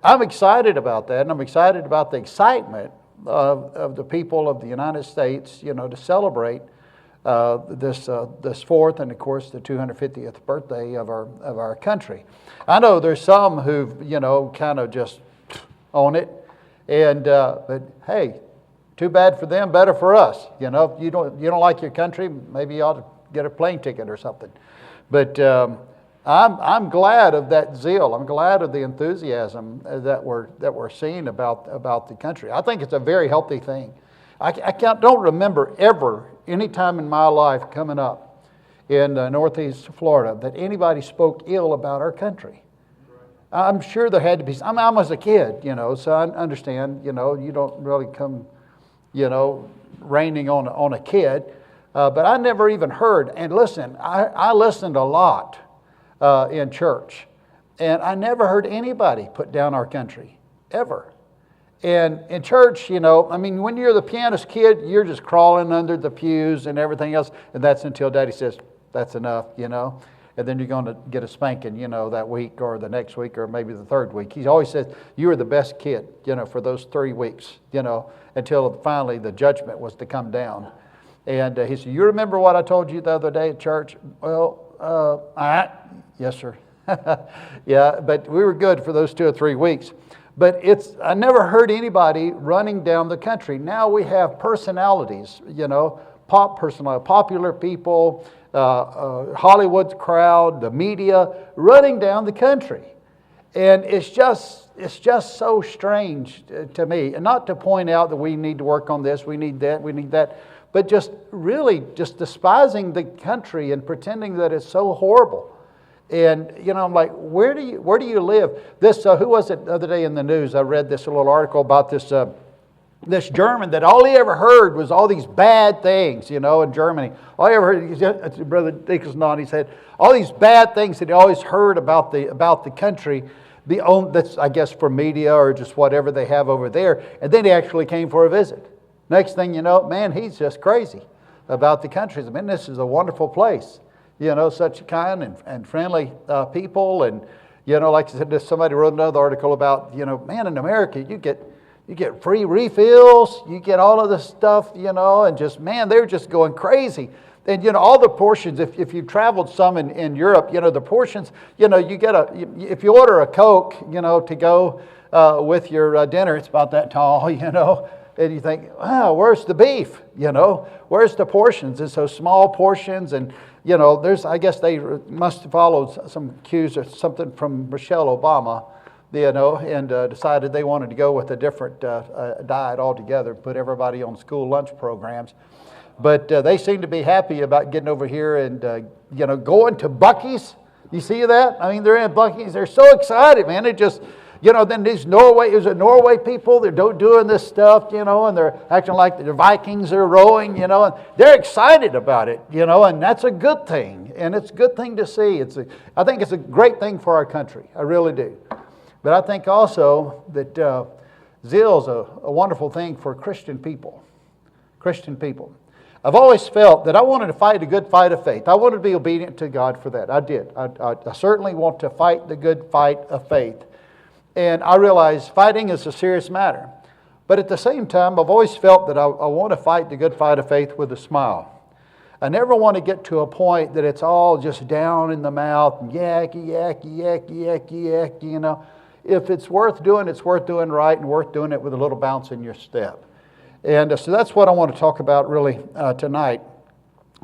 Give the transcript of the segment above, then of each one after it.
I'm excited about that, and I'm excited about the excitement of the people of the United States, to celebrate this fourth, and of course the 250th birthday of our country. I know there's some who've kind of just own it, and but hey, too bad for them, better for us. If you don't like your country, maybe you ought to get a plane ticket or something. But I'm glad of that zeal. I'm glad of the enthusiasm that we're seeing about the country. I think it's a very healthy thing. I don't remember ever any time in my life coming up in Northeast Florida that anybody spoke ill about our country. I'm sure there had to be. I was a kid, so I understand. You don't really come, raining on a kid. But I never even heard. And listen, I listened a lot in church, and I never heard anybody put down our country, ever. And in church, when you're the pianist kid, you're just crawling under the pews and everything else, and that's until Daddy says, that's enough, and then you're going to get a spanking, that week or the next week or maybe the third week. He always says, you were the best kid, for those 3 weeks, until finally the judgment was to come down. And he said, you remember what I told you the other day at church? Well, yes, sir. Yeah, but we were good for those 2 or 3 weeks. But I never heard anybody running down the country. Now we have personalities, popular people, Hollywood crowd, the media, running down the country. And it's just so strange to me. And not to point out that we need to work on this, we need that, but just really just despising the country and pretending that it's so horrible. And, I'm like, where do you live? This, who was it the other day in the news? I read this little article about this German that all he ever heard was all these bad things, in Germany. All he ever heard, Brother Dickinson, he said, all these bad things that he always heard about the country, that's, I guess, for media or just whatever they have over there. And then he actually came for a visit. Next thing you know, man, he's just crazy about the country. This is a wonderful place. Such kind and friendly people. And, like I said, somebody wrote another article about, man, in America, you get free refills, you get all of this stuff, and just, man, they're just going crazy. And, all the portions, if you've traveled some in Europe, the portions, you get if you order a Coke, to go with your dinner, it's about that tall, and you think, wow, where's the beef? Where's the portions? It's so small portions, and I guess they must have followed some cues or something from Michelle Obama, and decided they wanted to go with a different diet altogether, put everybody on school lunch programs. But they seem to be happy about getting over here and going to Buc-ee's. You see that? They're in Buc-ee's. They're so excited, man. It just. Then these Norway people, they're doing this stuff, and they're acting like the Vikings are rowing, and they're excited about it, and that's a good thing, and it's a good thing to see. I think it's a great thing for our country. I really do. But I think also that zeal is a wonderful thing for Christian people. Christian people. I've always felt that I wanted to fight a good fight of faith. I wanted to be obedient to God for that. I did. I certainly want to fight the good fight of faith. And I realize fighting is a serious matter. But at the same time, I've always felt that I want to fight the good fight of faith with a smile. I never want to get to a point that it's all just down in the mouth, yacky, yacky, yacky, yacky, yacky, If it's worth doing right and worth doing it with a little bounce in your step. And so that's what I want to talk about really tonight.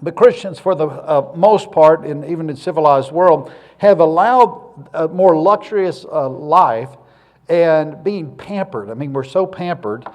But Christians, for the most part, even in civilized world, have allowed a more luxurious life and being pampered. We're so pampered.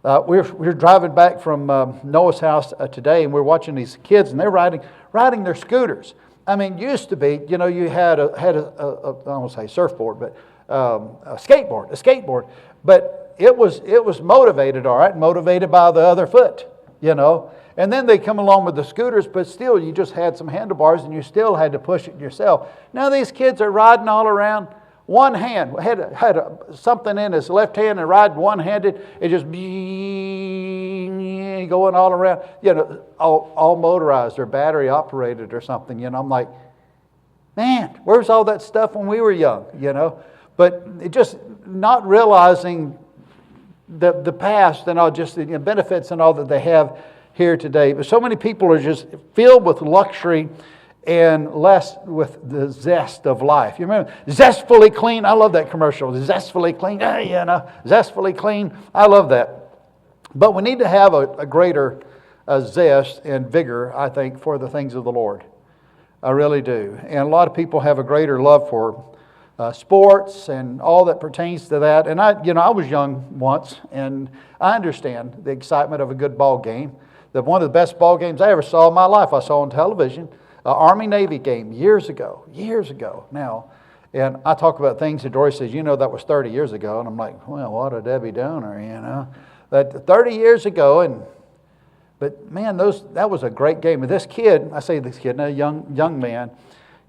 We're driving back from Noah's house today, and we're watching these kids, and they're riding their scooters. Used to be, you had I don't want to say surfboard, but a skateboard. But it was motivated, all right, motivated by the other foot, And then they come along with the scooters, but still you just had some handlebars and you still had to push it yourself. Now these kids are riding all around. One hand, had something in his left hand and riding one-handed. It just going all around, all motorized or battery operated or something. I'm like, man, where's all that stuff when we were young, But it just not realizing the past and all, just the benefits and all that they have here today. But so many people are just filled with luxury and less with the zest of life. You remember, zestfully clean? I love that commercial. Zestfully clean, zestfully clean. I love that. But we need to have a greater zest and vigor, I think, for the things of the Lord. I really do. And a lot of people have a greater love for sports and all that pertains to that. And I was young once, and I understand the excitement of a good ball game. One of the best ball games I ever saw in my life, I saw on television, an Army-Navy game years ago now. And I talk about things that Dory says, that was 30 years ago. And I'm like, well, what a Debbie Downer, That 30 years ago, but man, that was a great game. And this kid, a young man,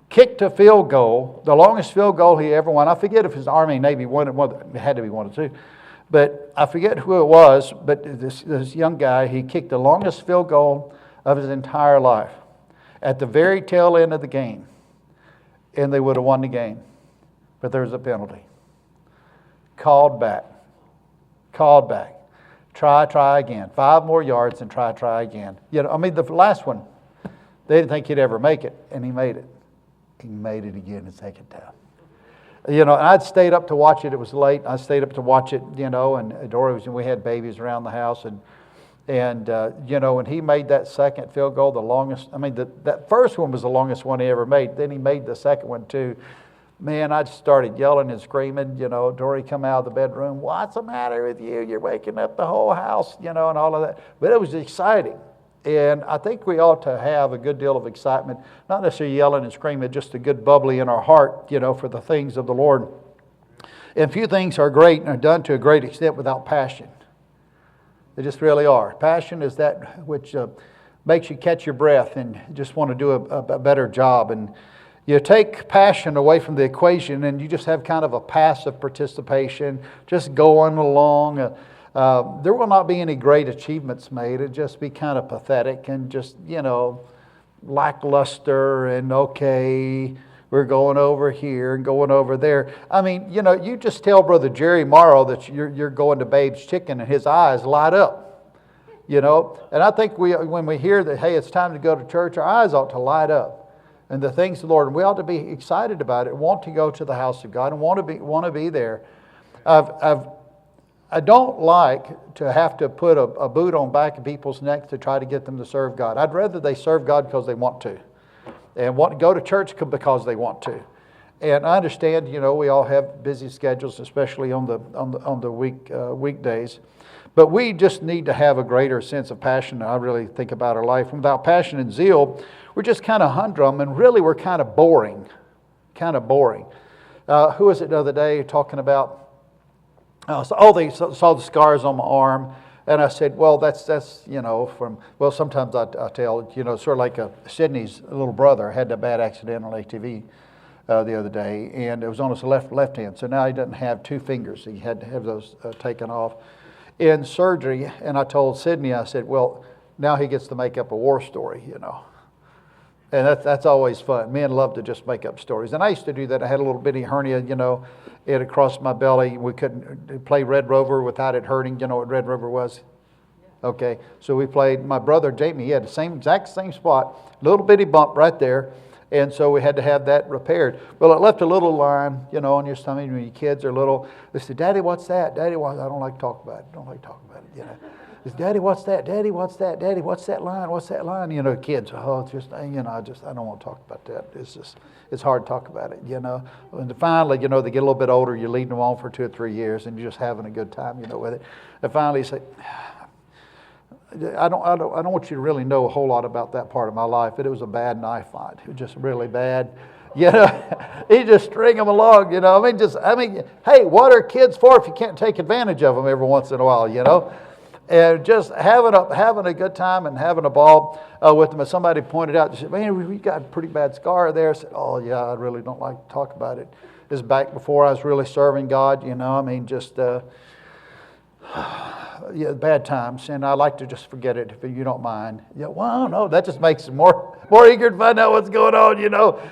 kicked a field goal, the longest field goal he ever won. I forget if it was Army, Navy, it had to be one or two. But I forget who it was, but this young guy, he kicked the longest field goal of his entire life at the very tail end of the game. And they would have won the game. But there was a penalty. Called back. Try again. 5 more yards and try again. The last one, they didn't think he'd ever make it, and he made it. He made it again the second time. And I'd stayed up to watch it. It was late. I stayed up to watch it, and Dory we had babies around the house, and when he made that second field goal, the longest, that first one was the longest one he ever made. Then he made the second one too. Man, I started yelling and screaming, Dory come out of the bedroom, what's the matter with you? You're waking up the whole house, and all of that. But it was exciting. And I think we ought to have a good deal of excitement, not necessarily yelling and screaming, just a good bubbly in our heart, for the things of the Lord. And few things are great and are done to a great extent without passion. They just really are. Passion is that which makes you catch your breath and just want to do a better job. And you take passion away from the equation and you just have kind of a passive participation, just going along. There will not be any great achievements made. It'll just be kind of pathetic and just, lackluster and okay, we're going over here and going over there. You just tell Brother Jerry Morrow that you're going to Babe's Chicken and his eyes light up, And I think when we hear that, hey, it's time to go to church, our eyes ought to light up. And the things of the Lord, and we ought to be excited about it, want to go to the house of God and want to be there. I don't like to have to put a boot on back of people's necks to try to get them to serve God. I'd rather they serve God because they want to, and want to go to church because they want to. And I understand, we all have busy schedules, especially on the weekdays. But we just need to have a greater sense of passion. I really think about our life. Without passion and zeal, we're just kind of humdrum, and really we're kind of boring. Who was it the other day talking about? They saw the scars on my arm, and I said, well, that's sometimes I tell, sort of like Sydney's little brother had a bad accident on ATV the other day, and it was on his left hand, so now he doesn't have 2 fingers. He had to have those taken off in surgery, and I told Sydney, I said, well, now he gets to make up a war story, And that's always fun. Men love to just make up stories. And I used to do that. I had a little bitty hernia, it across my belly. We couldn't play Red Rover without it hurting. You know what Red Rover was? Okay. So we played, my brother Jamie, he had the exact same spot, little bitty bump right there. And so we had to have that repaired. Well, it left a little line, on your stomach when your kids are little. They said, Daddy, what's that? Daddy, I don't like to talk about it. They said, Daddy, what's that? Daddy, what's that? Daddy, what's that line? What's that line? Kids, I don't want to talk about that. It's hard to talk about it, And finally, they get a little bit older. You're leading them on for 2 or 3 years, and you're just having a good time, with it. And finally, you say, I don't want you to really know a whole lot about that part of my life, but it was a bad knife fight. It was just really bad. You just string them along, hey, what are kids for if you can't take advantage of them every once in a while, And just having a good time and having a ball with them. And somebody pointed out, they said, man, we got a pretty bad scar there. I said, oh, yeah, I really don't like to talk about it. This is back before I was really serving God, yeah, bad times, and I like to just forget it if you don't mind. Yeah, well, no, that just makes them more eager to find out what's going on,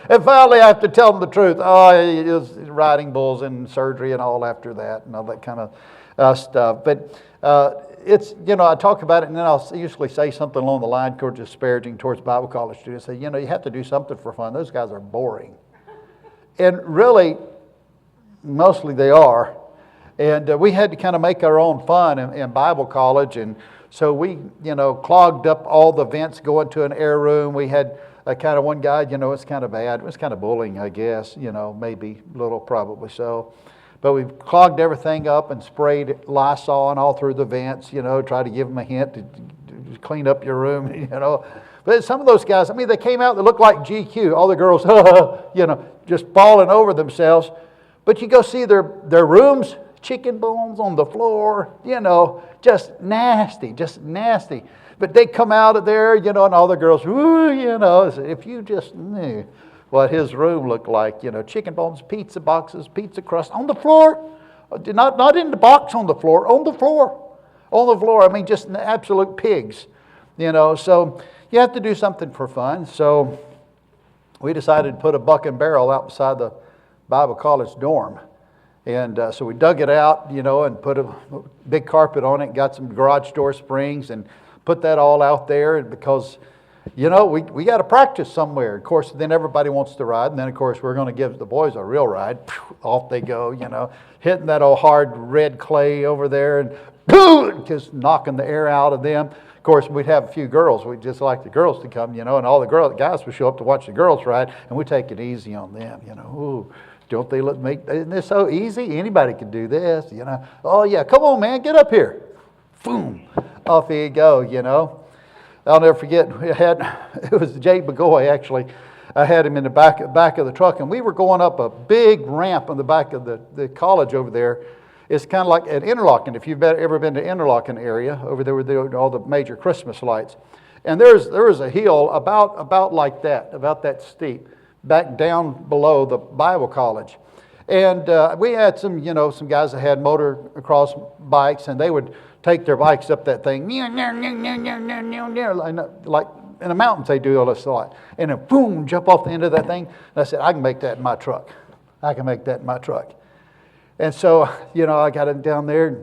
And finally, I have to tell them the truth. Oh, he was riding bulls and surgery and all after that, and all that kind of stuff. But it's, I talk about it, and then I'll usually say something along the line, towards disparaging towards Bible college students. Say, you have to do something for fun. Those guys are boring, and really, mostly they are. And we had to kind of make our own fun in Bible college. And so we, clogged up all the vents going to an air room. We had kind of one guy, it's kind of bad. It was kind of bullying, I guess, maybe a little, probably so. But we clogged everything up and sprayed Lysol and all through the vents, try to give them a hint to clean up your room, But some of those guys, they came out, they looked like GQ. All the girls, just falling over themselves. But you go see their rooms, chicken bones on the floor, just nasty. But they come out of there, and all the girls, ooh, if you just knew what his room looked like, chicken bones, pizza boxes, pizza crust on the floor. Not in the box, on the floor, on the floor. On the floor, just absolute pigs, So you have to do something for fun. So we decided to put a buck and barrel out beside the Bible college dorm. And so we dug it out, and put a big carpet on it, got some garage door springs, and put that all out there. And because, we got to practice somewhere. Of course, then everybody wants to ride. And then, of course, we're going to give the boys a real ride. Off they go, hitting that old hard red clay over there and just knocking the air out of them. Of course, we'd have a few girls. We'd just like the girls to come, and all the guys would show up to watch the girls ride, and we'd take it easy on them, Ooh. Don't they isn't this so easy? Anybody can do this, Oh, yeah, come on, man, get up here. Boom. Off you go, I'll never forget, it was Jay Bagoy, actually. I had him in the back of the truck, and we were going up a big ramp on the back of the college over there. It's kind of like at Interlaken, if you've ever been to Interlaken area, over there with all the major Christmas lights. And there was a hill about like that, about that steep, back down below the Bible college. And we had some guys that had motocross bikes, and they would take their bikes up that thing, like in the mountains they do all this a lot. And then boom, jump off the end of that thing. And I said, I can make that in my truck. And so, I got it down there.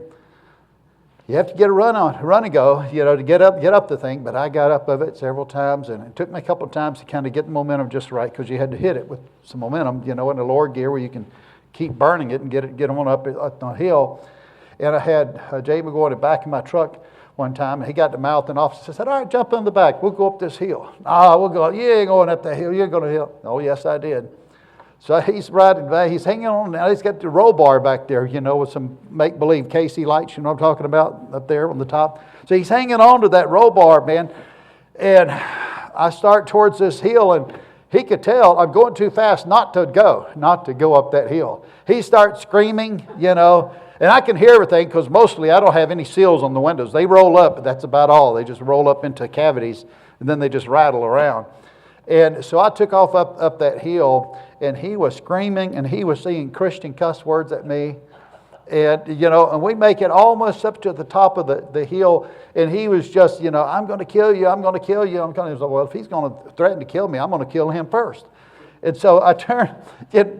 You have to get a run and go, to get up the thing. But I got up of it several times, and it took me a couple of times to kind of get the momentum just right, because you had to hit it with some momentum, in the lower gear where you can keep burning it and get on up the hill. And I had Jay McGoy in the back of my truck one time, and he got the mouthing off. He said, all right, jump in the back. We'll go up this hill. We'll go. You ain't going up that hill. You're going to hill. Oh, yes, I did. So he's riding back. He's hanging on now. He's got the roll bar back there, with some make-believe KC lights, what I'm talking about, up there on the top. So he's hanging on to that roll bar, man. And I start towards this hill, and he could tell I'm going too fast not to go up that hill. He starts screaming, and I can hear everything, because mostly I don't have any seals on the windows. They roll up, but that's about all. They just roll up into cavities, and then they just rattle around. And so I took off up that hill, and he was screaming, and he was saying Christian cuss words at me. And, and we make it almost up to the top of the hill, and he was just, I'm going to kill you, I'm going to kill you. Well, if he's going to threaten to kill me, I'm going to kill him first. And so I turned,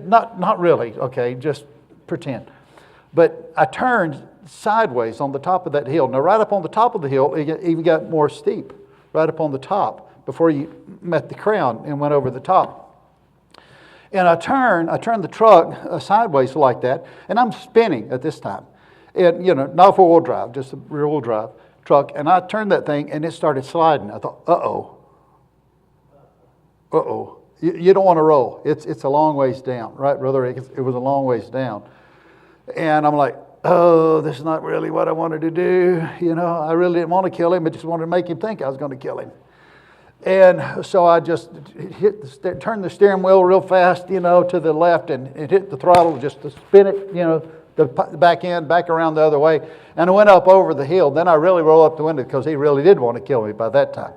not really, okay, just pretend. But I turned sideways on the top of that hill. Now, right up on the top of the hill, it even got more steep, right up on the top, before you met the crown and went over the top. And I turned the truck sideways like that, and I'm spinning at this time. And, not four-wheel drive, just a rear-wheel drive truck. And I turned that thing, and it started sliding. I thought, uh-oh. You don't want to roll. It's a long ways down, right, brother? It was a long ways down. And I'm like, oh, this is not really what I wanted to do. I really didn't want to kill him. I just wanted to make him think I was going to kill him. And so I just turned the steering wheel real fast, to the left, and hit the throttle just to spin it, the back end back around the other way. And I went up over the hill. Then I really rolled up the window, because he really did want to kill me by that time.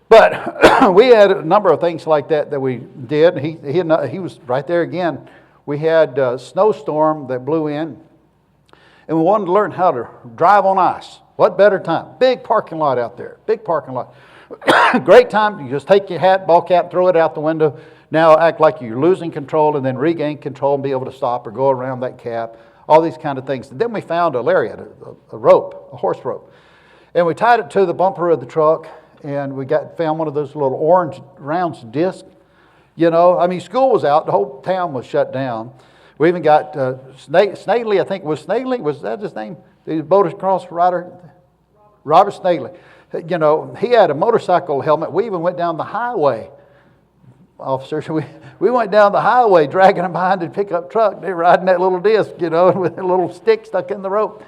But we had a number of things like that we did. He was right there again. We had a snowstorm that blew in. and we wanted to learn how to drive on ice. What better time? Big parking lot out there. Big parking lot. Great time. You just take your hat, ball cap, throw it out the window. Now act like you're losing control and then regain control and be able to stop or go around that cap. All these kind of things. And then we found a lariat, a rope, a horse rope. And we tied it to the bumper of the truck, and we found one of those little orange round discs. School was out. The whole town was shut down. We even got Snavely, I think. Was that his name? The motocross rider? Robert Snavely. He had a motorcycle helmet. We even went down the highway. Officers, we went down the highway dragging them behind a pickup truck. They were riding that little disc, with a little stick stuck in the rope.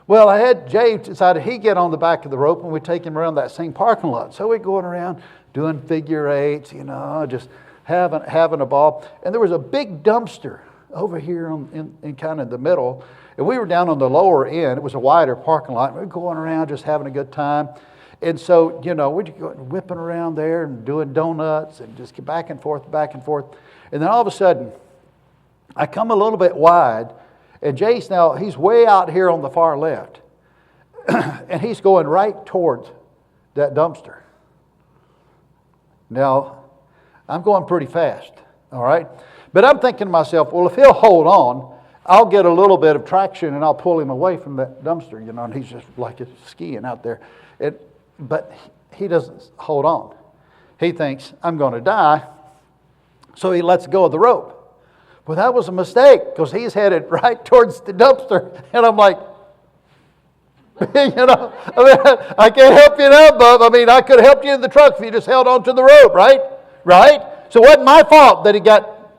Well, I had Jay decided he'd get on the back of the rope and we'd take him around that same parking lot. So we're going around doing figure eights, just having a ball. And there was a big dumpster over here in kind of the middle. And we were down on the lower end. It was a wider parking lot. We were going around just having a good time. And so, we're just whipping around there and doing donuts and just get back and forth. And then all of a sudden, I come a little bit wide, and Jace now, he's way out here on the far left. And he's going right towards that dumpster. Now, I'm going pretty fast, all right? But I'm thinking to myself, well, if he'll hold on, I'll get a little bit of traction and I'll pull him away from that dumpster, and he's just like skiing out there. But he doesn't hold on. He thinks, I'm going to die, so he lets go of the rope. Well, that was a mistake, because he's headed right towards the dumpster, and I'm like, I can't help you now, bub. I could have helped you in the truck if you just held on to the rope, right? Right? So it wasn't my fault that he got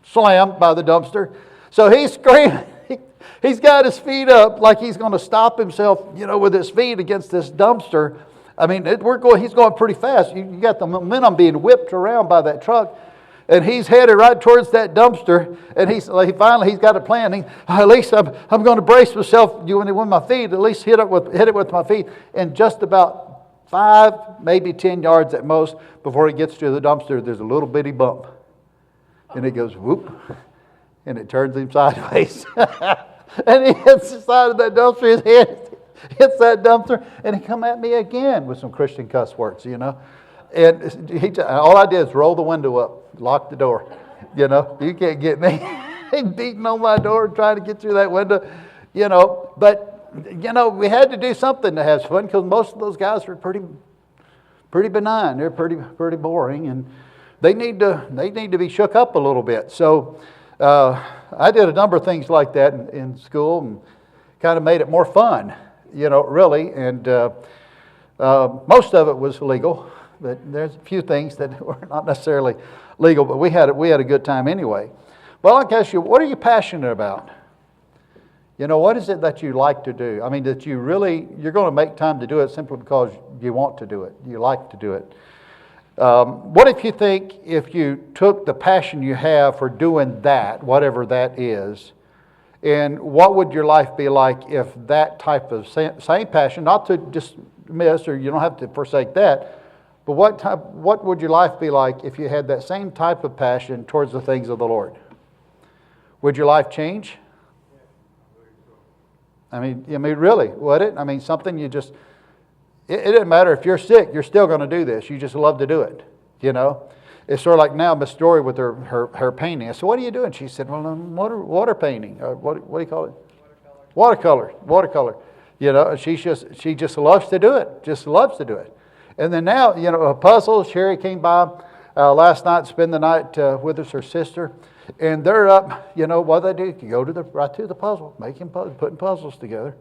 slammed by the dumpster. So he's screaming. He's got his feet up like he's going to stop himself, with his feet against this dumpster. He's going pretty fast. You got the momentum being whipped around by that truck. And he's headed right towards that dumpster. And he's got a plan. At least I'm going to brace myself with my feet. At least hit it with my feet. And just about 5, maybe 10 yards at most before he gets to the dumpster, there's a little bitty bump. And it goes whoop. And it turns him sideways. And he hits the side of that dumpster. His head hits that dumpster. And he come at me again with some Christian cuss words, And all I did is roll the window up, lock the door. You can't get me. He's beating on my door trying to get through that window. But, we had to do something to have fun, because most of those guys are pretty benign. They're pretty boring. And they need to be shook up a little bit. So I did a number of things like that in school and kind of made it more fun, really. And most of it was legal, but there's a few things that were not necessarily legal, but we had a good time anyway. Well, I'll ask you, what are you passionate about? What is it that you like to do? That you're going to make time to do it simply because you want to do it. You like to do it. What if you took the passion you have for doing that, whatever that is, and what would your life be like if that type of same passion, not to dismiss, or you don't have to forsake that, but what would your life be like if you had that same type of passion towards the things of the Lord? Would your life change? Really, would it? Something you just... It doesn't matter if you're sick, you're still going to do this. You just love to do it, It's sort of like now Miss Story with her painting. I said, what are you doing? She said, well, I'm water painting. What do you call it? Watercolor. She just loves to do it. Just loves to do it. And then now, a puzzle. Sherry came by last night, spend the night with us, her sister. And they're up, what they do? You go right to the puzzle, putting puzzles together.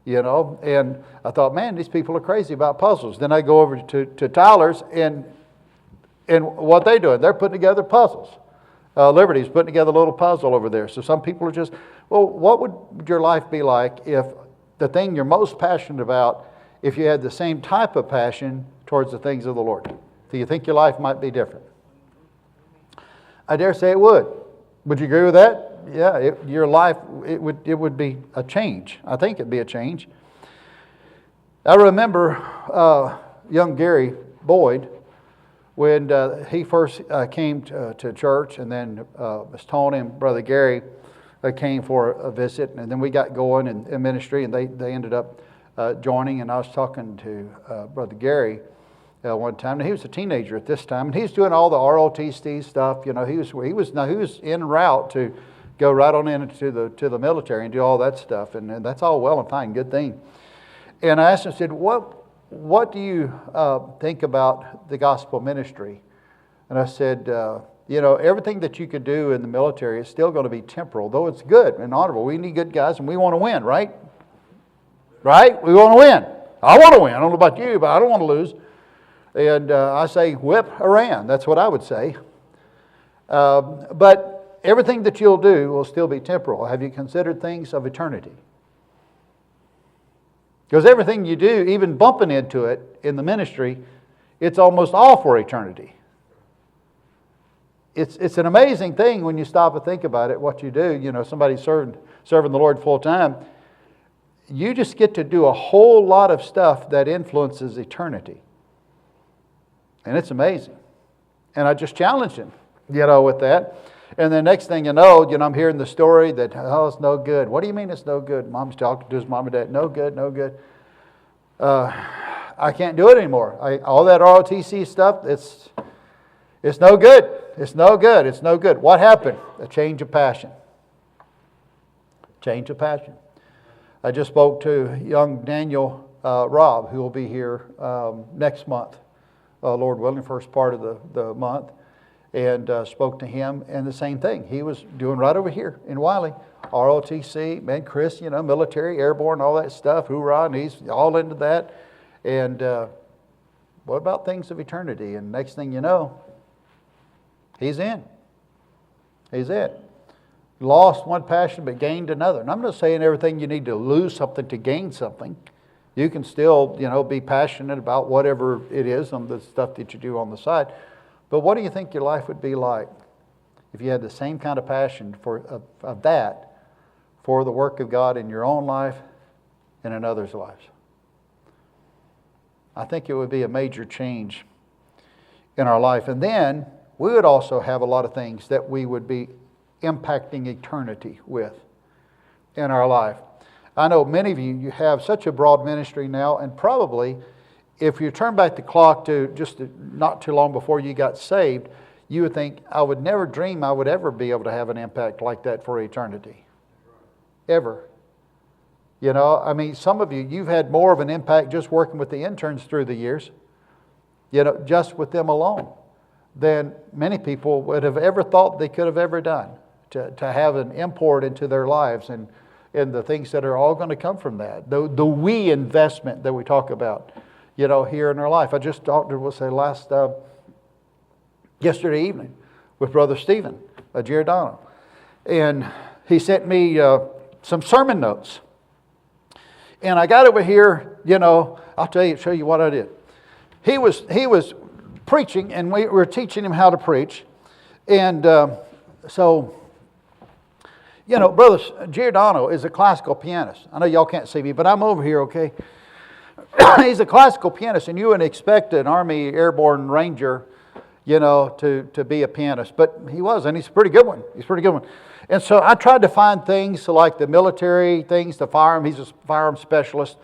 And I thought, man, these people are crazy about puzzles. Then I go over to Tyler's, and what they doing? They're putting together puzzles. Liberty's putting together a little puzzle over there. So some people are just, well, what would your life be like if the thing you're most passionate about, if you had the same type of passion towards the things of the Lord? Do you think your life might be different? I dare say it would. Would you agree with that? Yeah, your life, it would be a change. I think it'd be a change. I remember young Gary Boyd, when he first came to church, and then Miss Tony and Brother Gary came for a visit, and then we got going in ministry, and they ended up joining. And I was talking to Brother Gary one time, and he was a teenager at this time, and he's doing all the ROTC stuff. You know, he was en route to go right on into the military and do all that stuff, and that's all well and fine, good thing. And I asked him, I said, what do you think about the gospel ministry? And I said, everything that you could do in the military is still going to be temporal, though it's good and honorable. We need good guys, and we want to win, right? Right? We want to win. I want to win. I don't know about you, but I don't want to lose. And I say, whip Iran. That's what I would say. But everything that you'll do will still be temporal. Have you considered things of eternity? Because everything you do, even bumping into it in the ministry, it's almost all for eternity. It's an amazing thing when you stop and think about it, what you do. You know, somebody serving the Lord full time. You just get to do a whole lot of stuff that influences eternity. And it's amazing. And I just challenged him, with that. And the next thing you know, I'm hearing the story that, it's no good. What do you mean it's no good? Mom's talking to his mom and dad. No good, no good. I can't do it anymore. All that ROTC stuff, it's no good. It's no good. It's no good. What happened? A change of passion. Change of passion. I just spoke to young Daniel Robb, who will be here next month, Lord willing, first part of the month, and spoke to him, and the same thing. He was doing right over here in Wylie, ROTC, man, Chris, military, airborne, all that stuff, hoorah, and he's all into that. And what about things of eternity? And next thing you know, he's in. He's in. Lost one passion but gained another. And I'm not saying everything you need to lose something to gain something. You can still, be passionate about whatever it is on the stuff that you do on the side. But what do you think your life would be like if you had the same kind of passion of that for the work of God in your own life and in others' lives? I think it would be a major change in our life. And then we would also have a lot of things that we would be impacting eternity with in our life. I know many of you have such a broad ministry now, and probably if you turn back the clock to just not too long before you got saved, you would think, I would never dream I would ever be able to have an impact like that for eternity. Ever. Some of you've had more of an impact just working with the interns through the years, just with them alone, than many people would have ever thought they could have ever done to have an import into their lives and the things that are all going to come from that. The we investment that we talk about, here in our life. I just talked to, yesterday evening with Brother Stephen Giordano. And he sent me some sermon notes. And I got over here, I'll show you what I did. He was preaching, and we were teaching him how to preach. And Brother Giordano is a classical pianist. I know y'all can't see me, but I'm over here, okay? He's a classical pianist, and you would expect an Army Airborne Ranger, to be a pianist. But he wasn't. He's a pretty good one. And so I tried to find things like the military things, the firearm. He's a firearm specialist.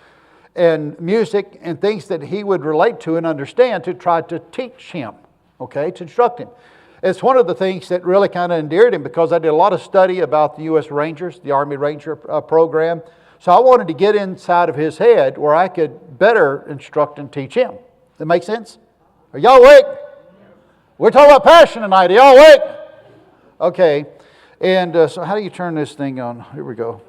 And music and things that he would relate to and understand to try to teach him, okay, to instruct him. It's one of the things that really kind of endeared him, because I did a lot of study about the U.S. Rangers, the Army Ranger program. So I wanted to get inside of his head where I could better instruct and teach him. Does that make sense? Are y'all awake? We're talking about passion tonight. Are y'all awake? Okay. And so how do you turn this thing on? Here we go.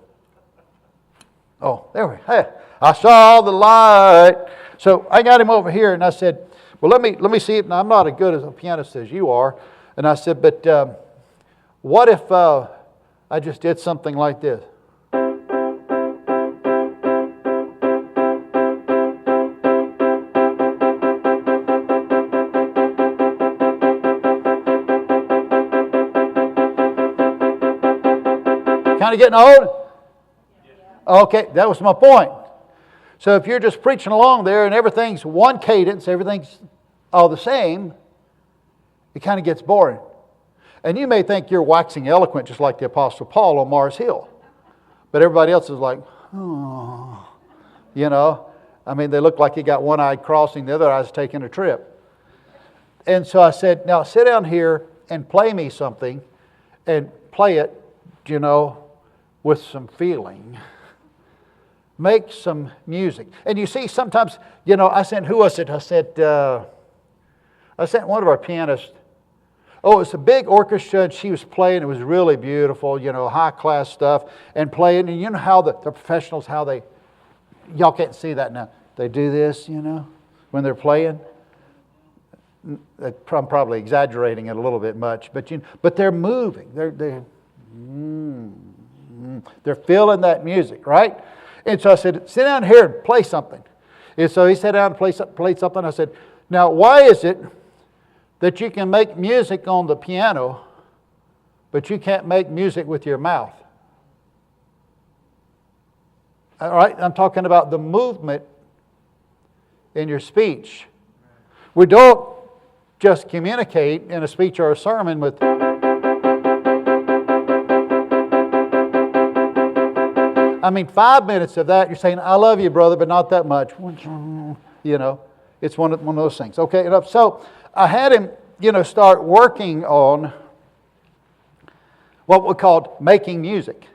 Oh, there we go. Hey, I saw the light. So I got him over here, and I said, well, let me see. Now, I'm not as good as a pianist as you are. And I said, but what if I just did something like this? Kind of getting old? Okay, that was my point. So if you're just preaching along there and everything's one cadence, everything's all the same, it kind of gets boring. And you may think you're waxing eloquent just like the Apostle Paul on Mars Hill. But everybody else is like, oh, you know. I mean, they look like you got one eye crossing, the other eye's taking a trip. And so I said, now sit down here and play me something, and play it, you know, with some feeling. Make some music. And you see, sometimes, you know, I sent one of our pianists. Oh, it was a big orchestra, and she was playing. It was really beautiful, you know, high-class stuff, and playing. And you know how the professionals, y'all can't see that now. They do this, you know, when they're playing. I'm probably exaggerating it a little bit much, but they're moving. They're feeling that music, right? And so I said, sit down here and play something. And so he sat down and played something. I said, now why is it that you can make music on the piano, but you can't make music with your mouth? All right, I'm talking about the movement in your speech. We don't just communicate in a speech or a sermon with I mean, 5 minutes of that, you're saying, I love you, brother, but not that much. You know, it's one of those things. Okay, so I had him, you know, start working on what we called making music.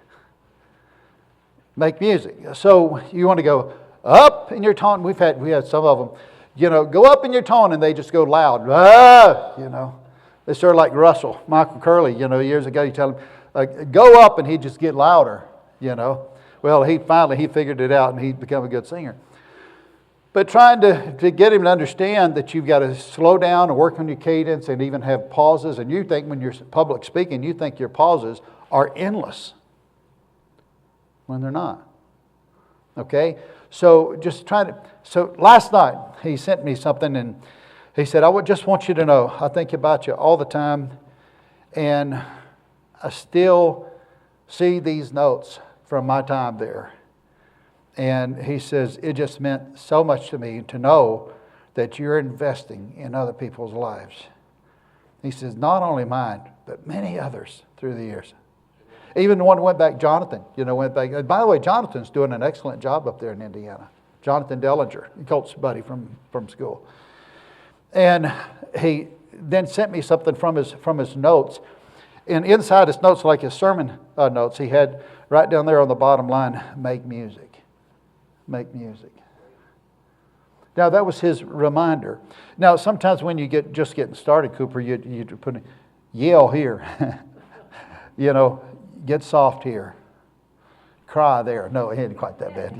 Make music. So you want to go up in your tone. We had some of them, you know, go up in your tone, and they just go loud. You know, they sort of like Michael Curley, you know, years ago. You tell him, go up, and he'd just get louder, you know. Well, he figured it out, and he'd become a good singer. But trying to get him to understand that you've got to slow down and work on your cadence and even have pauses. And you think when you're public speaking, you think your pauses are endless when they're not. Okay? So so last night he sent me something, and he said, I just want you to know, I think about you all the time, and I still see these notes from my time there. And he says, it just meant so much to me to know that you're investing in other people's lives. He says, not only mine, but many others through the years. Even the one who went back, Jonathan, went back. By the way, Jonathan's doing an excellent job up there in Indiana. Jonathan Dellinger, Colt's buddy from school. And he then sent me something from his notes. And inside his notes, like his sermon notes, he had right down there on the bottom line, make music. Make music. Now, that was his reminder. Now, sometimes when you just getting started, Cooper, you put yell here. Get soft here. Cry there. No, it ain't quite that bad.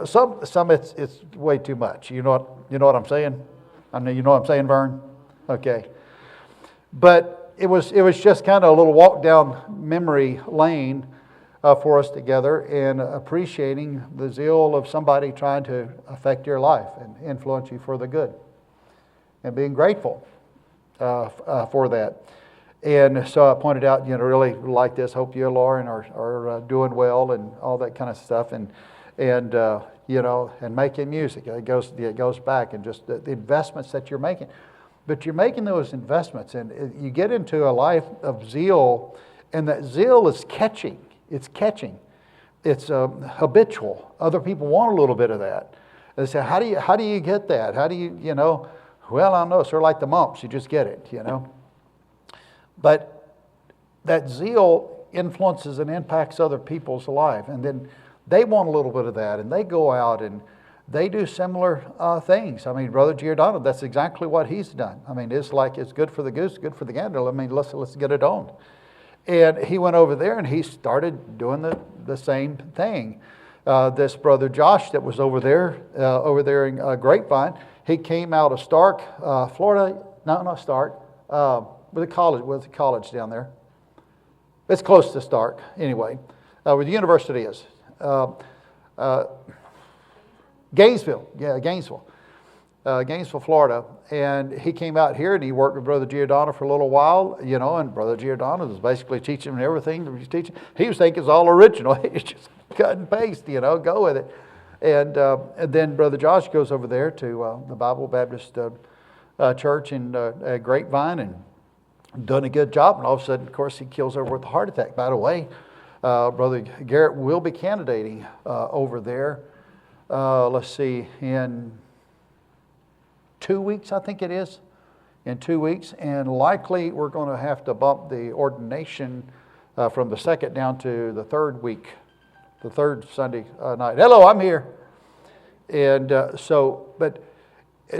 Some it's way too much. You know what I'm saying? I mean, you know what I'm saying, Vern? Okay. But it was just kind of a little walk down memory lane for us together, and appreciating the zeal of somebody trying to affect your life and influence you for the good, and being grateful for that. And so I pointed out, really like this. Hope you and Lauren are doing well, and all that kind of stuff, and making music. It goes back, and just the investments that you're making. But you're making those investments, and you get into a life of zeal, and that zeal is catching. It's catching. It's habitual. Other people want a little bit of that. They say, how do you get that? How do you, well, I don't know. It's sort of like the mumps. You just get it, But that zeal influences and impacts other people's life. And then they want a little bit of that, and they go out and they do similar things. I mean, Brother Giordano, that's exactly what he's done. I mean, it's like it's good for the goose, good for the gander. I mean, let's get it on. And he went over there and he started doing the same thing. This brother Josh that was over there in Grapevine, he came out of Stark, Florida. No, not Stark. With the college down there. It's close to Stark, anyway, where the university is. Gainesville, Gainesville, Florida. And he came out here and he worked with Brother Giordano for a little while, and Brother Giordano was basically teaching him everything that he was teaching. He was thinking it's all original. It's just cut and paste, go with it. And then Brother Josh goes over there to the Bible Baptist Church in Grapevine, and done a good job, and all of a sudden, of course, he kills over with a heart attack. By the way, Brother Garrett will be candidating over there. Let's see, in 2 weeks, I think it is. In 2 weeks, and likely we're going to have to bump the ordination from the second down to the third week, the third Sunday night. Hello, I'm here. And but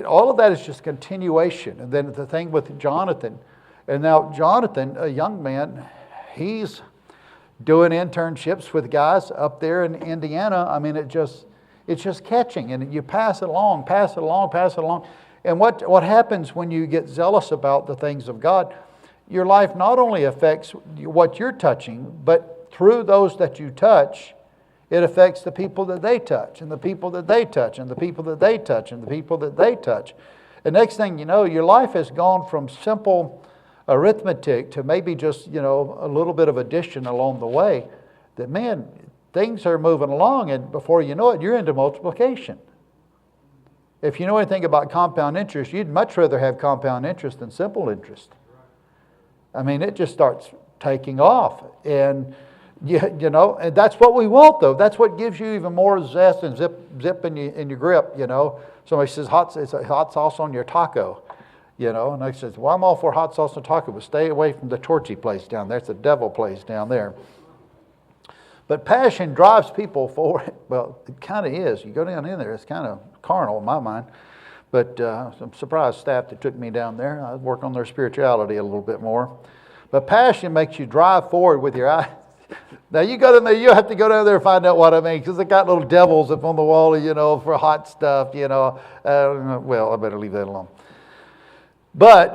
all of that is just continuation. And then the thing with Jonathan, and now Jonathan, a young man, he's doing internships with guys up there in Indiana. I mean, it's just catching, and you pass it along, pass it along, pass it along. And what happens when you get zealous about the things of God, your life not only affects what you're touching, but through those that you touch, it affects the people that they touch, and the people that they touch, and the people that they touch, and the people that they touch. And next thing you know, your life has gone from simple arithmetic to maybe just, a little bit of addition along the way. That, man, things are moving along, and before you know it, you're into multiplication. If you know anything about compound interest, you'd much rather have compound interest than simple interest. I mean, it just starts taking off. And, and that's what we want, though. That's what gives you even more zest and zip in your grip, Somebody says, it's a hot sauce on your taco, And I says, well, I'm all for hot sauce on taco, but stay away from the torchy place down there. It's the devil place down there. But passion drives people forward. Well, it kind of is. You go down in there, it's kind of carnal in my mind. But I'm surprised staff that took me down there. I work on their spirituality a little bit more. But passion makes you drive forward with your eyes. Now you go down there, you have to go down there and find out what I mean, because they got little devils up on the wall, for hot stuff, well, I better leave that alone. But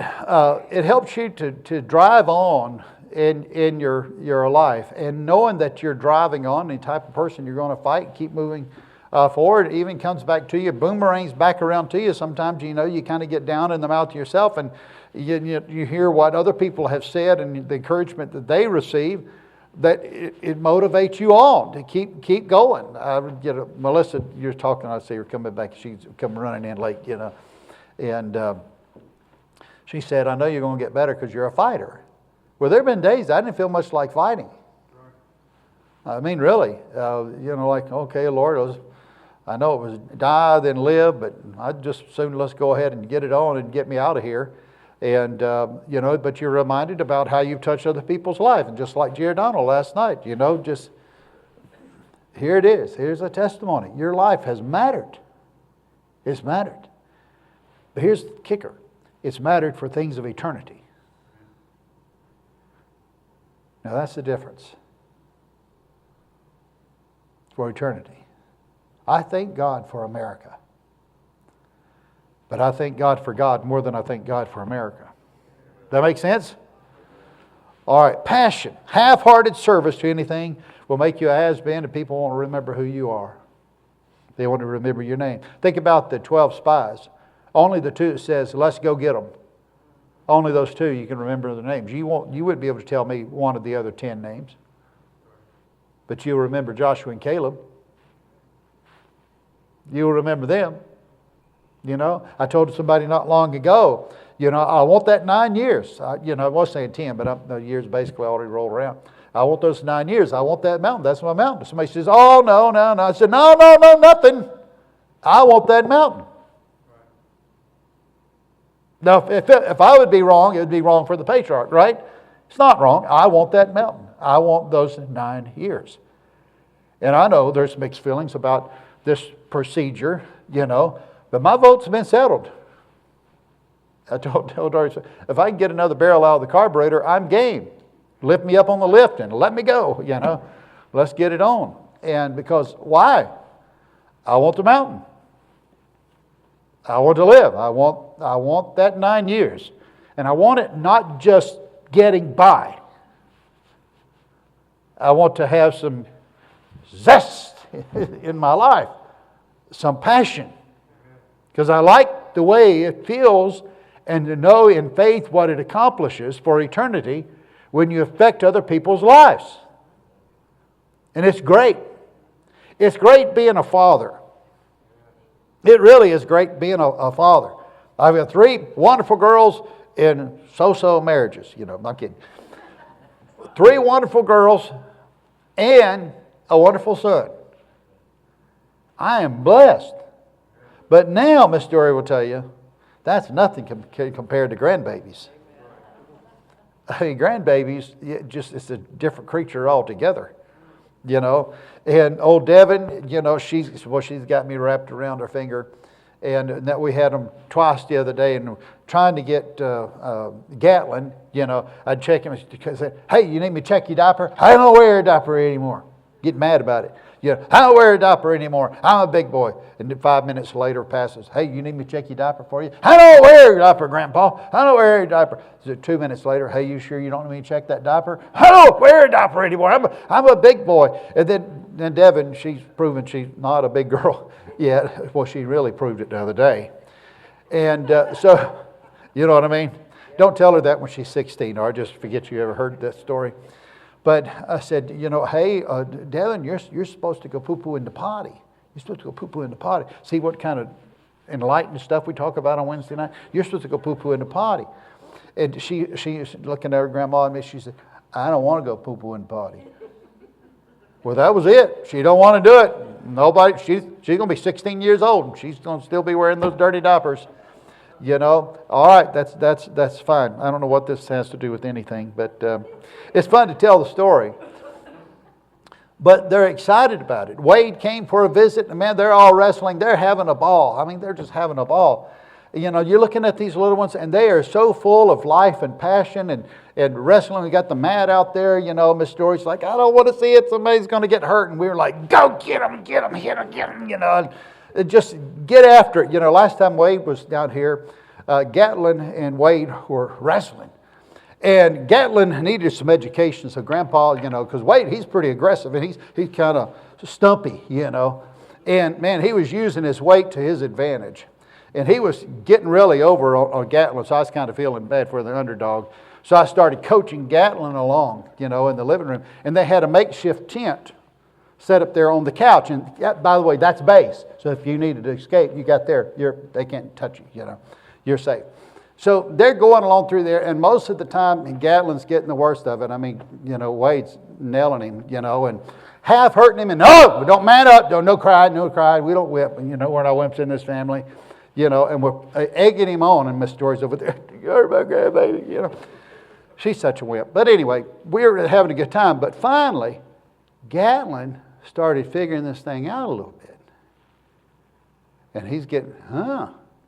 it helps you to drive on in your life, and knowing that you're driving on, the type of person you're going to fight, keep moving forward. It even comes back to you, boomerangs back around to you. Sometimes you kind of get down in the mouth yourself, and you hear what other people have said and the encouragement that they receive, that it motivates you on to keep going. Melissa, you're talking, I see her coming back, she's coming running in late, and she said, I know you're going to get better because you're a fighter. Well, there have been days I didn't feel much like fighting. I mean, really. Okay, Lord, I know it was die then live, but I'd just soon let's go ahead and get it on and get me out of here. And, but you're reminded about how you've touched other people's life. And just like Giordano last night, just here it is. Here's a testimony. Your life has mattered. It's mattered. But here's the kicker. It's mattered for things of eternity. Now that's the difference. For eternity. I thank God for America. But I thank God for God more than I thank God for America. That make sense? All right, passion. Half-hearted service to anything will make you a has-been, and people won't remember who you are. They want to remember your name. Think about the 12 spies. Only the two that says, let's go get them. Only those two you can remember their names. You wouldn't be able to tell me one of the other 10 names. But you'll remember Joshua and Caleb. You'll remember them. I told somebody not long ago, I want that 9 years. I was saying 10, but the years basically already rolled around. I want those 9 years. I want that mountain. That's my mountain. Somebody says, oh, no. I said, no, nothing. I want that mountain. Now, if I would be wrong, it would be wrong for the patriarch, right? It's not wrong. I want that mountain. I want those 9 years. And I know there's mixed feelings about this procedure, but my vote's been settled. I told her, if I can get another barrel out of the carburetor, I'm game. Lift me up on the lift and let me go, Let's get it on. And because, why? I want the mountain. I want to live. I want that 9 years. And I want it not just getting by. I want to have some zest in my life. Some passion. Because I like the way it feels and to know in faith what it accomplishes for eternity when you affect other people's lives. And it's great. It's great being a father. It really is great being a father. I've got 3 wonderful girls, in so-so marriages. I'm not kidding. 3 wonderful girls and a wonderful son. I am blessed. But now, Miss Dory will tell you, that's nothing compared to grandbabies. I mean, grandbabies, it's a different creature altogether. And old Devin, she's got me wrapped around her finger. And that we had them twice the other day, and trying to get Gatlin, I'd check him and say, hey, you need me to check your diaper? I don't wear a diaper anymore. Get mad about it. I don't wear a diaper anymore. I'm a big boy. And then 5 minutes later passes. Hey, you need me to check your diaper for you? I don't wear a diaper, Grandpa. I don't wear a diaper. So 2 minutes later, hey, you sure you don't need me to check that diaper? I don't wear a diaper anymore. I'm a big boy. And then Devin, she's proven she's not a big girl yet. Well, she really proved it the other day. And so, you know what I mean? Don't tell her that when she's 16, or I just forget you ever heard that story. But I said, hey, Devin, you're supposed to go poo-poo in the potty. You're supposed to go poo-poo in the potty. See what kind of enlightened stuff we talk about on Wednesday night? You're supposed to go poo-poo in the potty. And she's looking at her grandma and me. She said, I don't want to go poo-poo in the potty. Well, that was it. She don't want to do it. Nobody. She's going to be 16 years old, and she's going to still be wearing those dirty diapers. All right, that's fine. I don't know what this has to do with anything, but it's fun to tell the story. But they're excited about it. Wade came for a visit, and man, they're all wrestling. They're having a ball. I mean, they're just having a ball. You're looking at these little ones, and they are so full of life and passion and wrestling. We got the mat out there. Miss Dory's like, I don't want to see it. Somebody's going to get hurt. And we were like, go get him, hit him. Just get after it. Last time Wade was down here, Gatlin and Wade were wrestling. And Gatlin needed some education. So Grandpa, because Wade, he's pretty aggressive, and he's kind of stumpy, And man, he was using his weight to his advantage. And he was getting really over on Gatlin, so I was kind of feeling bad for the underdog. So I started coaching Gatlin along, in the living room. And they had a makeshift tent set up there on the couch. And by the way, that's base. So if you needed to escape, you got there. They can't touch you, You're safe. So they're going along through there, and most of the time, Gatlin's getting the worst of it. I mean, Wade's nailing him, and half hurting him. And no, don't man up. No cry. We don't whip. We're not whips in this family. And we're egging him on, and Miss Dory's over there. You're my grandbaby, She's such a wimp. But anyway, we were having a good time. But finally, Gatlin started figuring this thing out a little bit. And he's getting,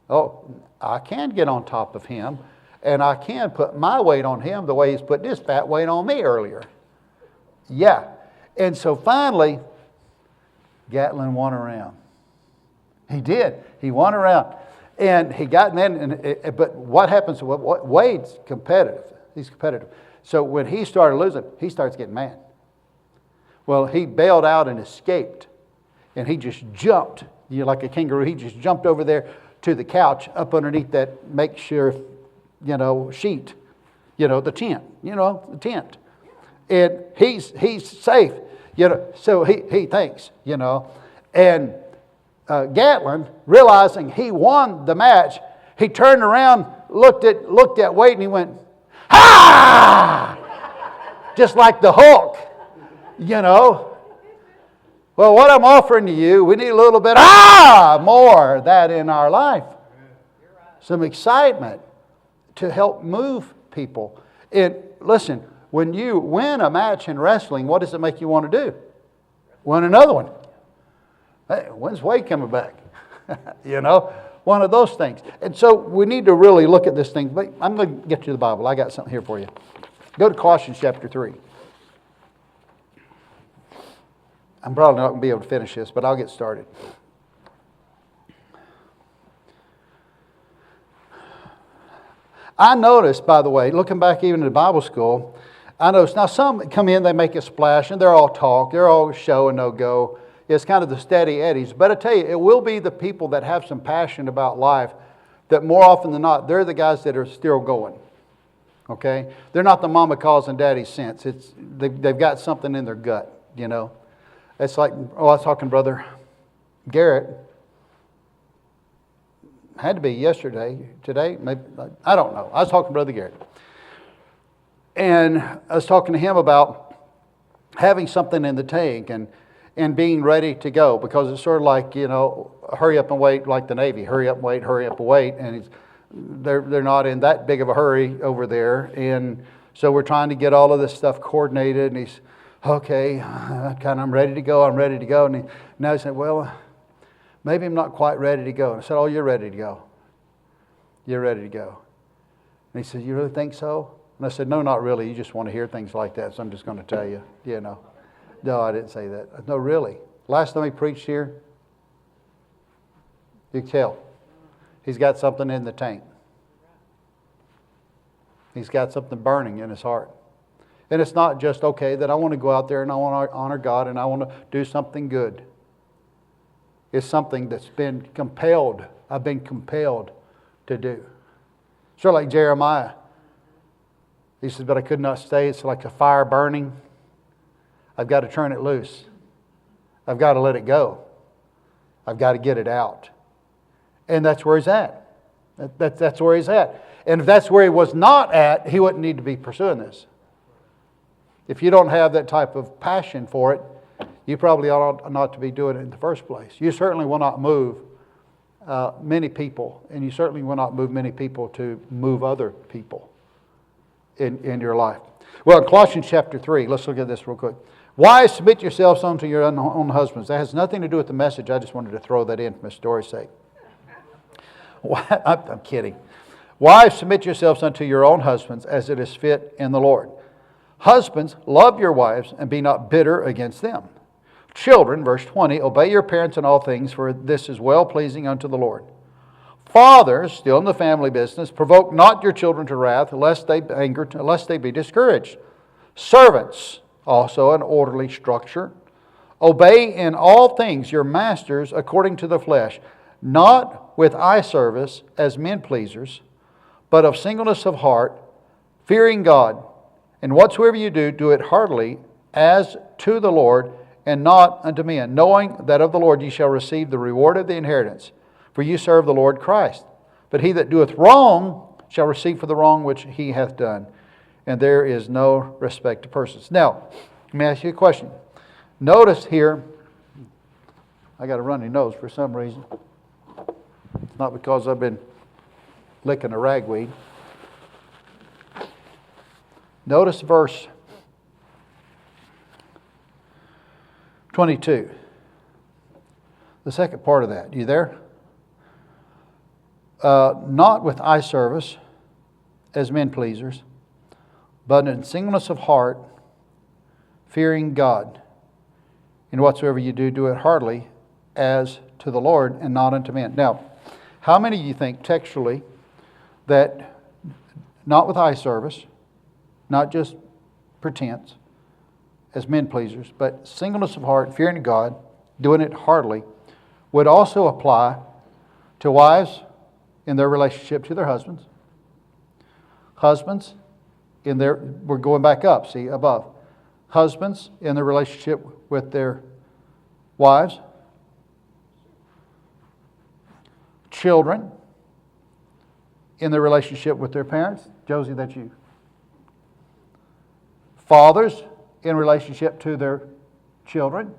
I can get on top of him, and I can put my weight on him the way he's put this fat weight on me earlier. Yeah. And so finally, Gatlin won around. He did. He won around. And he got in, but what happens, Wade's competitive. He's competitive. So when he started losing, he starts getting mad. Well, he bailed out and escaped. And he just jumped, like a kangaroo. He just jumped over there to the couch up underneath that makeshift, sheet, the tent, the tent. And he's safe, so he thinks, and Gatlin, realizing he won the match, he turned around, looked at Wade, and he went, ha! Just like the Hulk, Well, what I'm offering to you, we need a little bit, more of that in our life. Some excitement to help move people. And listen, when you win a match in wrestling, what does it make you want to do? Win another one. Hey, when's Wade coming back? One of those things. And so we need to really look at this thing. But I'm going to get to the Bible. I got something here for you. Go to Colossians chapter 3. I'm probably not going to be able to finish this, but I'll get started. I noticed, by the way, looking back even to Bible school, I noticed now some come in, they make a splash, and they're all talk, they're all show and no go. It's kind of the steady eddies. But I tell you, it will be the people that have some passion about life that more often than not, they're the guys that are still going. Okay? They're not the mama calls and daddy sense. They've got something in their gut, It's like, I was talking to Brother Garrett. had to be yesterday, today, maybe, I don't know. I was talking to Brother Garrett. And I was talking to him about having something in the tank and being ready to go, because it's sort of like, hurry up and wait, like the Navy. Hurry up and wait, hurry up and wait. And they're not in that big of a hurry over there. And so we're trying to get all of this stuff coordinated. And he's, okay, I'm ready to go. And now he said, well, maybe I'm not quite ready to go. And I said, oh, you're ready to go. You're ready to go. And he said, you really think so? And I said, no, not really. You just want to hear things like that, so I'm just going to tell you, No, I didn't say that. No, really. Last time he preached here, you can tell. He's got something in the tank. He's got something burning in his heart. And it's not just, okay, that I want to go out there and I want to honor God and I want to do something good. It's something that's been compelled. I've been compelled to do. Sort of like Jeremiah. He says, but I could not stay. It's like a fire burning. I've got to turn it loose. I've got to let it go. I've got to get it out. And that's where he's at. That's where he's at. And if that's where he was not at, he wouldn't need to be pursuing this. If you don't have that type of passion for it, you probably ought not to be doing it in the first place. You certainly will not move many people, and you certainly will not move many people to move other people in your life. Well, Colossians chapter 3, let's look at this real quick. Wives, submit yourselves unto your own husbands. That has nothing to do with the message. I just wanted to throw that in for my story's sake. I'm kidding. Wives, submit yourselves unto your own husbands as it is fit in the Lord. Husbands, love your wives and be not bitter against them. Children, verse 20, obey your parents in all things, for this is well-pleasing unto the Lord. Fathers, still in the family business, provoke not your children to wrath, lest they be discouraged. Servants, also an orderly structure. Obey in all things your masters according to the flesh, not with eye service as men pleasers, but of singleness of heart, fearing God. And whatsoever you do, do it heartily, as to the Lord, and not unto men, knowing that of the Lord ye shall receive the reward of the inheritance. For you serve the Lord Christ. But he that doeth wrong shall receive for the wrong which he hath done. And there is no respect to persons. Now, let me ask you a question. Notice here, I got a runny nose for some reason. It's not because I've been licking a ragweed. Notice verse 22. The second part of that. You there? Not with eye service as men pleasers, but in singleness of heart, fearing God. And whatsoever you do, do it heartily, as to the Lord and not unto men. Now, how many of you think textually that not with eye service, not just pretense, as men pleasers, but singleness of heart, fearing God, doing it heartily, would also apply to wives in their relationship to their husbands? Husbands, we're going back up, see, above. Husbands in their relationship with their wives. Children in their relationship with their parents. Josie, that's you. Fathers in relationship to their children.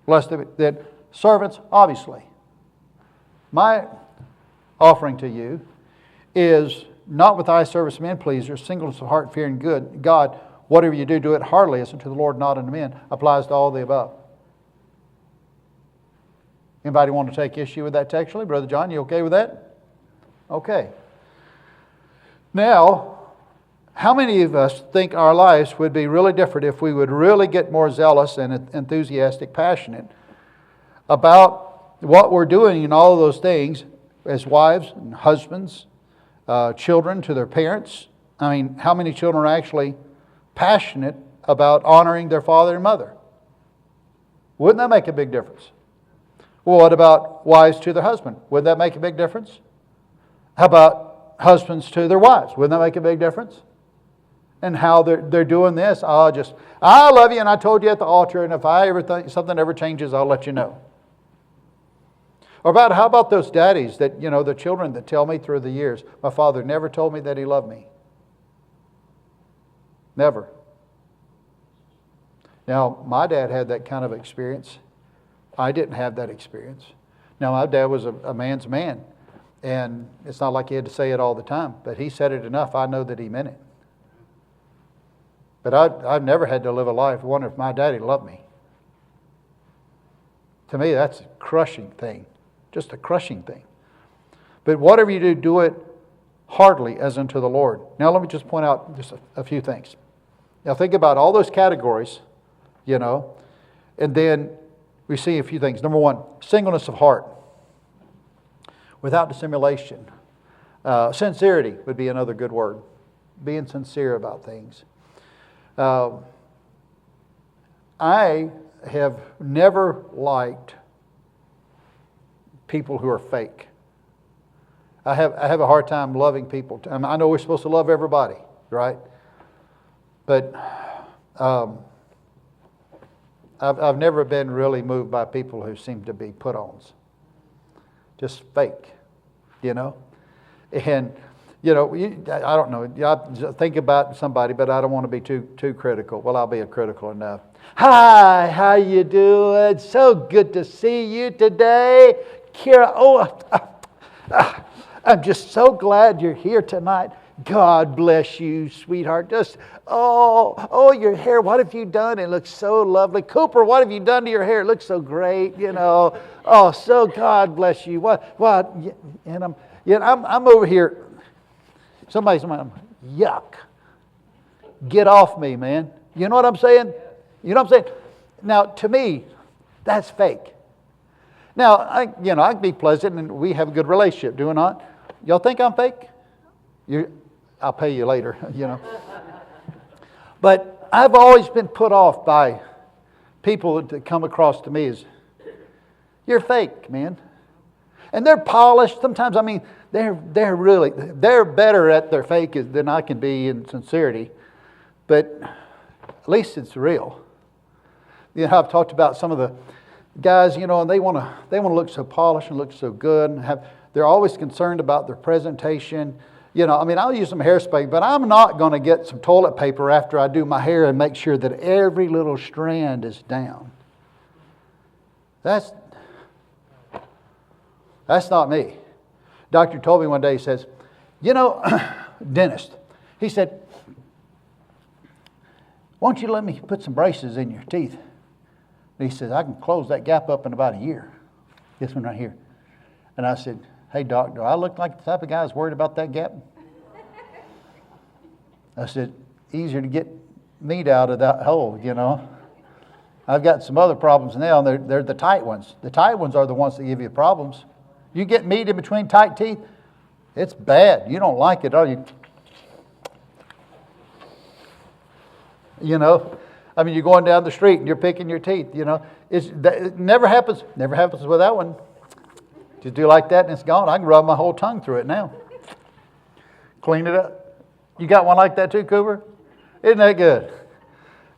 Lest that servants, obviously. My offering to you is not with eye service men pleasers, singleness of heart, fearing good. God, whatever you do, do it heartily as unto the Lord, not unto men. Applies to all the above. Anybody want to take issue with that textually? Brother John, you okay with that? Okay. Now, how many of us think our lives would be really different if we would really get more zealous and enthusiastic, passionate about what we're doing in all of those things as wives and husbands, children to their parents? I mean, how many children are actually passionate about honoring their father and mother? Wouldn't that make a big difference? Well, what about wives to their husband? Wouldn't that make a big difference? How about husbands to their wives? Wouldn't that make a big difference? And how they're doing this, I love you and I told you at the altar, and if I ever think something ever changes, I'll let you know. Or how about those daddies that, the children that tell me through the years, my father never told me that he loved me. Never. Now, my dad had that kind of experience. I didn't have that experience. Now, my dad was a man's man. And it's not like he had to say it all the time. But he said it enough, I know that he meant it. But I've never had to live a life wondering if my daddy loved me. To me, that's a crushing thing. Just a crushing thing. But whatever you do, do it heartily as unto the Lord. Now let me just point out just a few things. Now think about all those categories, and then we see a few things. Number one, singleness of heart. Without dissimulation. Sincerity would be another good word. Being sincere about things. I have never liked people who are fake. I have a hard time loving people. I know we're supposed to love everybody, right? But I've never been really moved by people who seem to be put-ons. Just fake, And, I don't know. I think about somebody, but I don't want to be too critical. Well, I'll be critical enough. Hi, how you doing? So good to see you today. Kira, I'm just so glad you're here tonight. God bless you, sweetheart. Just, your hair, what have you done? It looks so lovely. Cooper, what have you done to your hair? It looks so great, Oh, so God bless you. What? And I'm over here. Somebody's, yuck. Get off me, man. You know what I'm saying? You know what I'm saying? Now, to me, that's fake. Now, I can be pleasant and we have a good relationship, do we not? Y'all think I'm fake? I'll pay you later, But I've always been put off by people that come across to me as, you're fake, man. And they're polished. Sometimes, they're better at their fake than I can be in sincerity. But at least it's real. I've talked about some of the guys, and they want to look so polished and look so good, and they're always concerned about their presentation. I'll use some hairspray, but I'm not going to get some toilet paper after I do my hair and make sure that every little strand is down. That's not me. Doctor told me one day, he says, dentist, he said, why don't you let me put some braces in your teeth? And he says, I can close that gap up in about a year. This one right here. And I said, hey, doc, do I look like the type of guy who's worried about that gap? I said, easier to get meat out of that hole, I've got some other problems now, and they're the tight ones. The tight ones are the ones that give you problems. You get meat in between tight teeth, it's bad. You don't like it, are you? You're going down the street and you're picking your teeth, It never happens. Never happens with that one. Just do like that and it's gone. I can rub my whole tongue through it now. Clean it up. You got one like that too, Cooper? Isn't that good?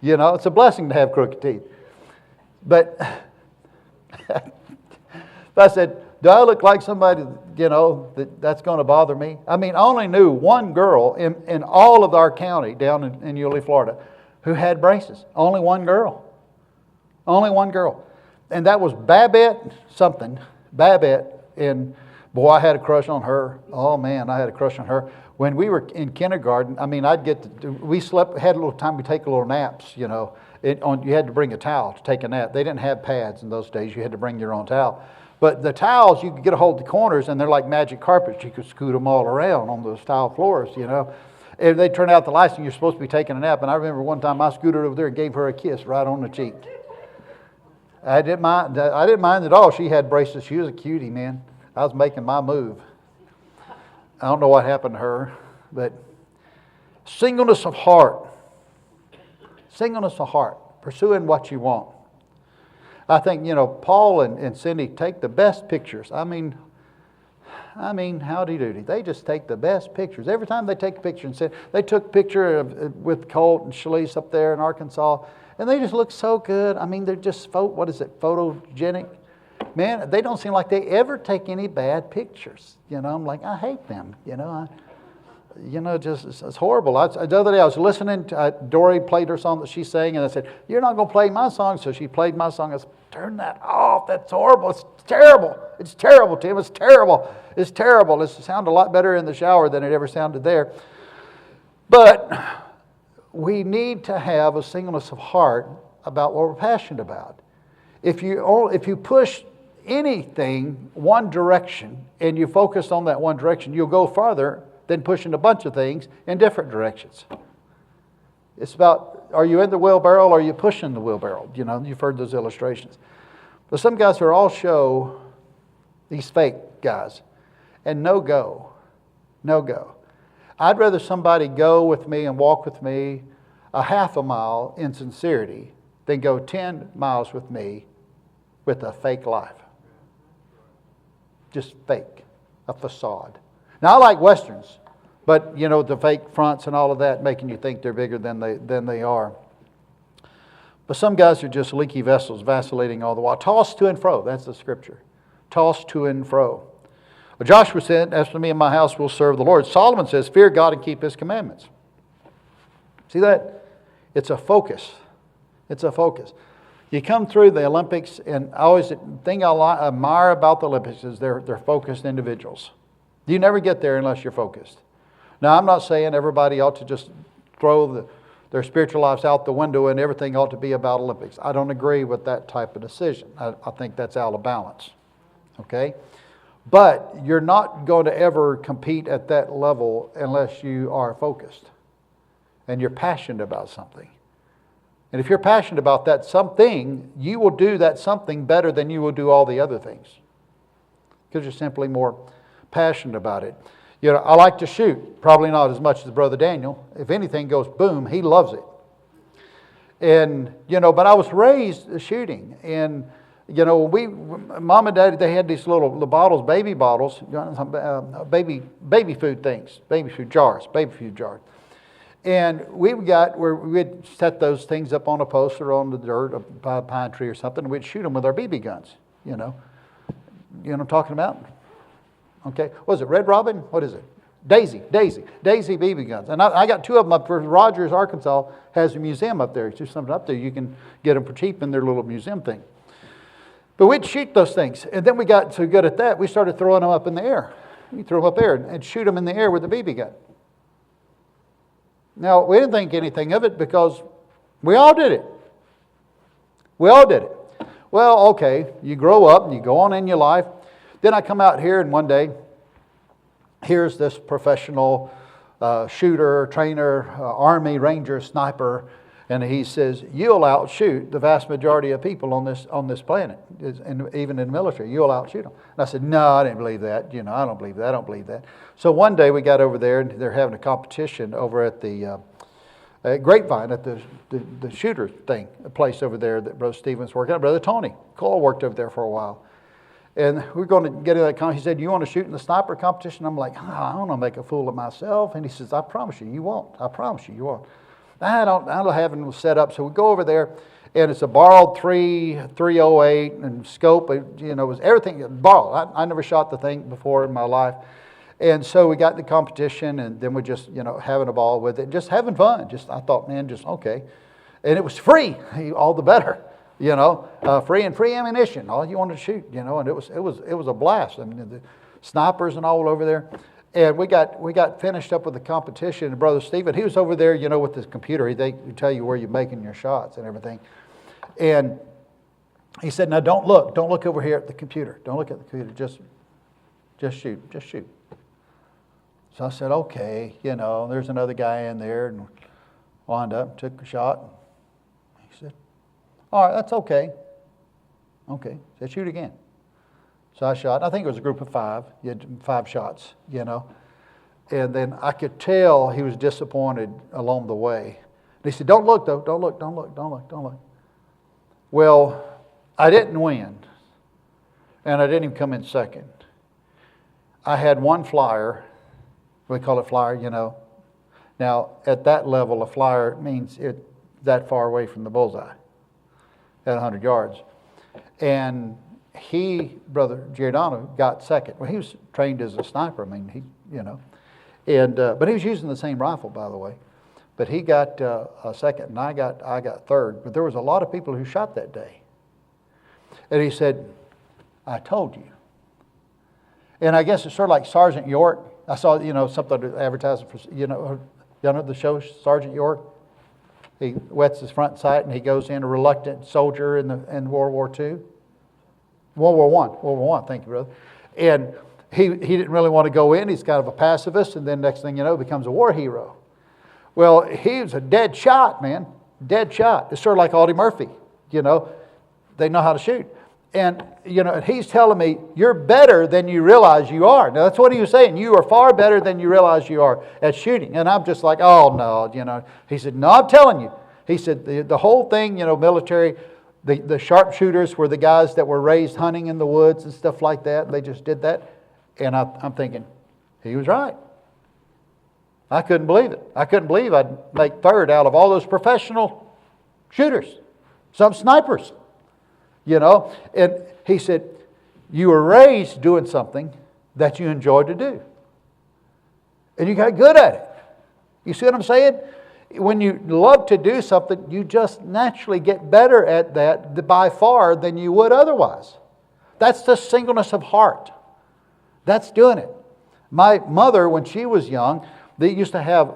It's a blessing to have crooked teeth. But I said, do I look like somebody, that's going to bother me? I only knew one girl in all of our county down in Yulee, Florida, who had braces. Only one girl. Only one girl. And that was Babette something. Babette. And boy, I had a crush on her. Oh man, I had a crush on her. When we were in kindergarten, we had a little time to take little naps, you had to bring a towel to take a nap. They didn't have pads in those days. You had to bring your own towel. But the towels, you could get a hold of the corners, and they're like magic carpets. You could scoot them all around on those tile floors, And they turn out the lights, and you're supposed to be taking a nap. And I remember one time I scooted over there and gave her a kiss right on the cheek. I didn't mind at all. She had braces. She was a cutie, man. I was making my move. I don't know what happened to her, but singleness of heart. Singleness of heart. Pursuing what you want. I think, Paul and Cindy take the best pictures. Howdy doody. They just take the best pictures. Every time they take a picture and say, they took a picture with Colt and Shalise up there in Arkansas, and they just look so good. They're just, photogenic. man, they don't seem like they ever take any bad pictures. You know, I'm like, I hate them. You know, just it's horrible. The other day I was listening to Dory played her song that she sang, and I said, "You're not going to play my song." So she played my song. I said, "Turn that off. That's horrible. It's terrible. It's terrible, Tim. It's terrible. It's terrible." It sounded a lot better in the shower than it ever sounded there. But we need to have a singleness of heart about what we're passionate about. If you push anything one direction and you focus on that one direction, you'll go farther than pushing a bunch of things in different directions. It's about, are you in the wheelbarrow or are you pushing the wheelbarrow? You know, you've heard those illustrations. But some guys are all show, these fake guys, and no go. I'd rather somebody go with me and walk with me a half a mile in sincerity than go 10 miles with me with a fake life. Just fake, a facade. Now, I like Westerns, but, you know, the fake fronts and all of that making you think they're bigger than they are. But some guys are just leaky vessels, vacillating all the while. Tossed to and fro, that's the scripture. Tossed to and fro. Well, Joshua said, "As for me and my house, we'll serve the Lord." Solomon says, "Fear God and keep His commandments." See that? It's a focus. It's a focus. You come through the Olympics, and the thing I admire about the Olympics is they're focused individuals. You never get there unless you're focused. Now, I'm not saying everybody ought to just throw their spiritual lives out the window and everything ought to be about Olympics. I don't agree with that type of decision. I think that's out of balance. Okay? But you're not going to ever compete at that level unless you are focused and you're passionate about something. And if you're passionate about that something, you will do that something better than you will do all the other things because you're simply more passionate about it. You know, I like to shoot, probably not as much as Brother Daniel. If anything goes boom, he loves it. And, you know, but I was raised shooting. And, you know, Mom and Dad, they had these little bottles, baby bottles, baby food things, baby food jars. And we'd set those things up on a post or on the dirt, by a pine tree or something, and we'd shoot them with our BB guns, you know. You know what I'm talking about? Okay. What is it, Red Robin? What is it? Daisy BB guns. And I got two of them up for Rogers, Arkansas, has a museum up there. There's something up there. You can get them for cheap in their little museum thing. But we'd shoot those things. And then we got so good at that, we started throwing them up in the air. We threw them up there and shoot them in the air with a BB gun. Now, we didn't think anything of it because we all did it. Well, okay, you grow up and you go on in your life. Then I come out here and one day, here's this professional shooter, trainer, Army Ranger, sniper, and he says, "You'll outshoot the vast majority of people on this planet, and even in the military. You'll outshoot them." And I said, "No, I didn't believe that. You know, I don't believe that. So one day we got over there, and they're having a competition over at the Grapevine, at the shooter thing, a place over there that Brother Stevens worked at. Brother Tony Cole worked over there for a while. And we're going to get in that competition. He said, "You want to shoot in the sniper competition?" I'm like, I don't want to make a fool of myself. And he says, "I promise you, you won't. I promise you won't." I don't have it set up. So we go over there, and it's a borrowed 308 and scope. You know, it was everything borrowed. I never shot the thing before in my life. And so we got in the competition, and then we just, you know, having a ball with it, just having fun. I thought, man, just okay. And it was free, all the better. You know, free ammunition, all you wanted to shoot, you know, and it was a blast. I mean, the snipers and all over there. And we got finished up with the competition, and Brother Stephen, he was over there, you know, with his computer. They tell you where you're making your shots and everything. And he said, "Now don't look over here at the computer. Don't look at the computer. Just shoot." So I said, "Okay, you know, there's another guy in there," and wound up, took a shot. He said, "All right, that's okay." Okay, said, "Shoot again." So I shot. I think it was a group of 5. You had 5 shots, you know. And then I could tell he was disappointed along the way. And he said, "Don't look, though. Don't look. Well, I didn't win. And I didn't even come in second. I had one flyer. We call it flyer, you know. Now, at that level, a flyer means it's that far away from the bullseye at 100 yards. And Brother Giordano, got second. Well, he was trained as a sniper. I mean, and but he was using the same rifle, by the way. But he got a second, and I got third. But there was a lot of people who shot that day. And he said, "I told you." And I guess it's sort of like Sergeant York. I saw, something advertising for, y'all know the show Sergeant York? He wets his front sight and he goes in, a reluctant soldier in World War II. World War I, thank you, brother. And he didn't really want to go in. He's kind of a pacifist, and then next thing you know, becomes a war hero. Well, he was a dead shot, man. Dead shot. It's sort of like Audie Murphy, They know how to shoot. And, he's telling me, you're better than you realize you are. Now, that's what he was saying. You are far better than you realize you are at shooting. And I'm just like, oh, no, He said, no, I'm telling you. He said, the whole thing, military, the sharpshooters were the guys that were raised hunting in the woods and stuff like that. They just did that. And I'm thinking, he was right. I couldn't believe it. I couldn't believe I'd make third out of all those professional shooters. Some snipers. And he said, you were raised doing something that you enjoyed to do. And you got good at it. You see what I'm saying? When you love to do something, you just naturally get better at that by far than you would otherwise. That's the singleness of heart. That's doing it. My mother, when she was young, they used to have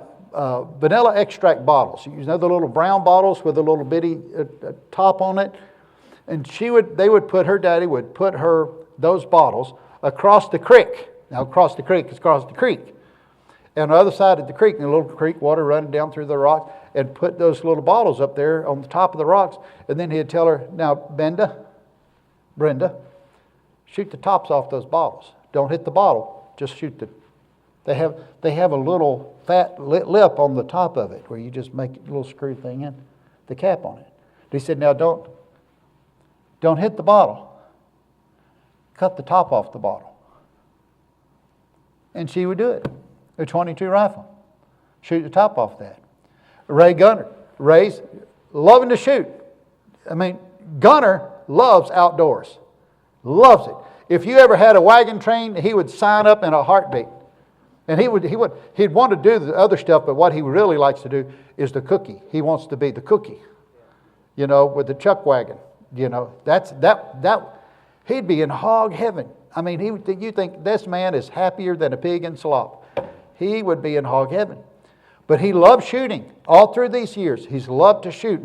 vanilla extract bottles. You know the little brown bottles with a little bitty top on it? And her daddy would put those bottles across the creek. Now, across the creek is across the creek. And on the other side of the creek, in a little creek, water running down through the rocks, and put those little bottles up there on the top of the rocks. And then he'd tell her, now, Brenda, shoot the tops off those bottles. Don't hit the bottle, just shoot they have a little fat lip on the top of it where you just make a little screw thing in, the cap on it. He said, now don't hit the bottle. Cut the top off the bottle. And she would do it. A .22 rifle. Shoot the top off that. Ray Gunner. Ray's loving to shoot. I mean, Gunner loves outdoors. Loves it. If you ever had a wagon train, he would sign up in a heartbeat. And he'd want to do the other stuff, but what he really likes to do is the cookie. He wants to be the cookie. With the chuck wagon. He'd be in hog heaven. I mean, you think this man is happier than a pig in slop. He would be in hog heaven. But he loved shooting all through these years. He's loved to shoot.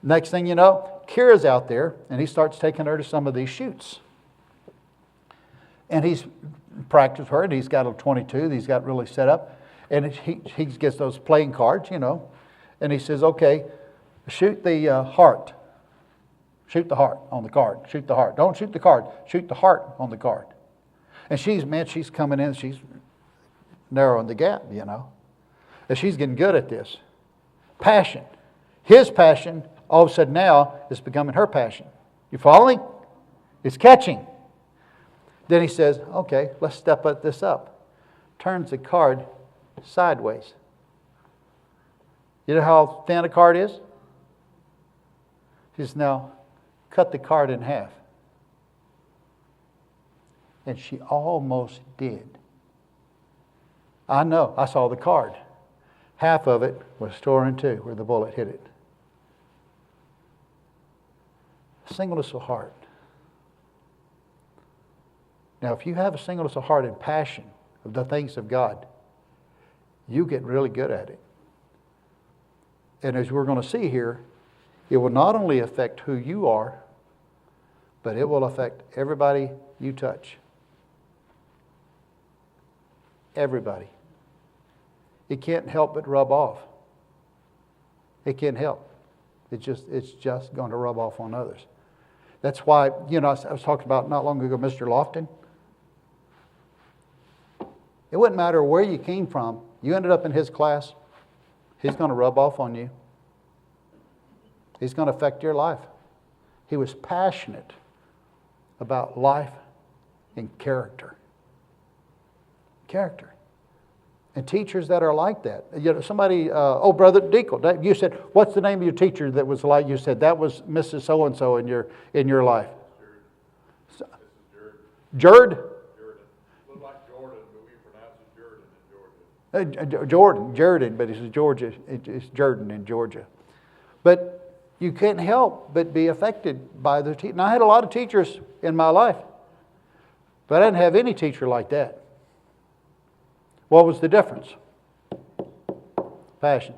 Next thing you know, Kira's out there, and he starts taking her to some of these shoots. And he's practiced her, and he's got a .22 that he's got really set up. And he gets those playing cards, And he says, okay, shoot the heart. Shoot the heart on the card. Shoot the heart. Don't shoot the card. Shoot the heart on the card. And she's coming in. She's narrowing the gap, And she's getting good at this. Passion. His passion, all of a sudden now, is becoming her passion. You following? It's catching. Then he says, okay, let's step this up. Turns the card sideways. You know how thin a card is? He says, now, cut the card in half. And she almost did. I know. I saw the card. Half of it was torn in two where the bullet hit it. Singleness of heart. Now, if you have a singleness of heart and passion of the things of God, you get really good at it. And as we're going to see here, it will not only affect who you are, but it will affect everybody you touch. Everybody. It can't help but rub off. It can't help. It's just going to rub off on others. That's why, I was talking about not long ago, Mr. Lofton. It wouldn't matter where you came from. You ended up in his class. He's going to rub off on you. He's going to affect your life. He was passionate about life and character. Character. And teachers that are like that. Somebody, Brother Deacle, you said, what's the name of your teacher that was like, you said, that was Mrs. So-and-so in your life? Jerd? Look like Jordan, but we pronounce it Jordan in Georgia. Jordan, but it's Georgia. It's Jordan in Georgia. But you can't help but be affected by the teacher. Now, I had a lot of teachers in my life, but I didn't have any teacher like that. What was the difference? Passion.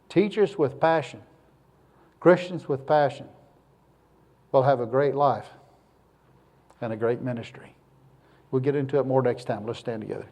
Teachers with passion, Christians with passion, will have a great life and a great ministry. We'll get into it more next time. Let's stand together.